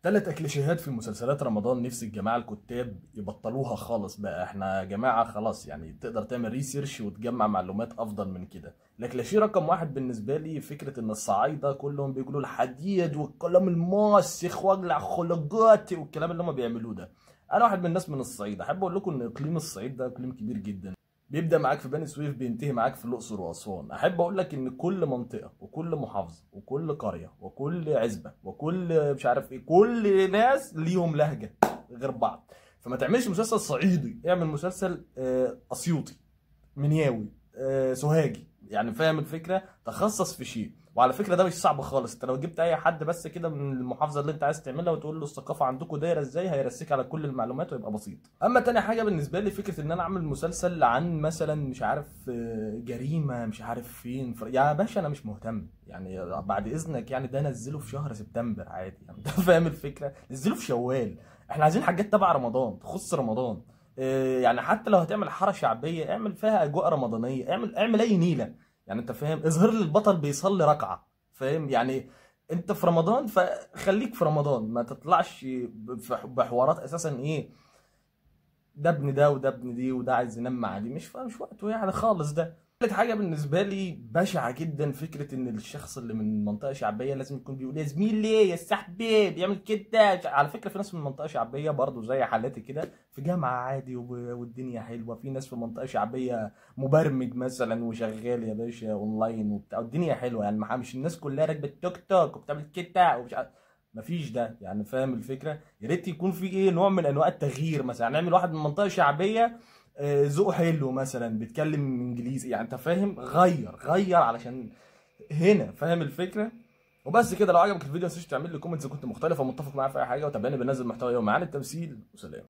تلات كليشيهات في مسلسلات رمضان نفس الجماعة الكتاب يبطلوها خالص بقى. احنا يا جماعة خلاص، يعني تقدر تعمل ريسيرش وتجمع معلومات افضل من كده. الكليشيه رقم واحد بالنسبة لي فكرة ان الصعايدة كلهم بيقولوا الحديد والكلام الماسخ واجلع خلقاتي والكلام اللي هم بيعملوه ده. انا واحد من الناس من الصعيد، احب اقول لكم ان اقليم الصعيد ده اقليم كبير جدا. بيبدأ معاك في بني سويف بينتهي معاك في الأقصر وأسوان. أحب أقول لك إن كل منطقة وكل محافظة وكل قرية وكل عزبة وكل مش عارف إيه، كل ناس ليهم لهجة غير بعض. فما تعملش مسلسل صعيدي، اعمل مسلسل أسيوطي، منياوي، سوهاجي، يعني فاهم الفكرة؟ تخصص في شيء. وعلى فكرة ده مش صعب خالص، انت لو جبت اي حد بس كده من المحافظة اللي انت عايز تعملها وتقول له الثقافة عندكم دايرة ازاي، هيرسيك على كل المعلومات ويبقى بسيط. اما تاني حاجة بالنسبة لي فكرة ان انا اعمل مسلسل عن مثلا مش عارف جريمة مش عارف فين يا باشا انا مش مهتم، يعني بعد اذنك، يعني ده نزله في شهر سبتمبر عادي، يعني انت فاهم الفكرة؟ نزله في شوال. احنا عايزين حاجات تبع رمضان تخص رمضان. يعني حتى لو هتعمل حاره شعبيه اعمل فيها اجواء رمضانيه، اعمل اي نيله. يعني انت فاهم، اظهر لي البطل بيصلي ركعه، فاهم يعني؟ انت في رمضان فخليك في رمضان، ما تطلعش بحوارات اساسا ايه، ده ابن ده وده ابن دي وده عايز ينام مع دي، مش وقته يعني خالص ده. تالت حاجة بالنسبة لي بشعة جدا فكرة إن الشخص اللي من منطقة شعبية لازم يكون بيقول يا زميلي يا صاحبي بيعمل كده. على فكرة في ناس من منطقة شعبية برضه زي حالاتي كده في جامعة عادي والدنيا حلوة. في ناس في منطقة شعبية مبرمج مثلا وشغال يا باشا أونلاين وبتاع والدنيا حلوة، يعني مش الناس كلها راكبة توك توك وبتعمل كده ومش عارف. مفيش ده، يعني فاهم الفكرة؟ يا ريت يكون في ايه نوع من انواع التغيير، مثلا نعمل واحد من منطقة شعبية ذوقه حلو مثلا بيتكلم انجليزي، يعني انت فاهم؟ غير علشان هنا، فاهم الفكره؟ وبس كده. لو عجبك الفيديو ما تنساش تعمل لي كومنتس اذا كنت مختلف او متفق معايا في اي حاجه، وتابعني بنزل محتوى يومي عن التمثيل. وسلام.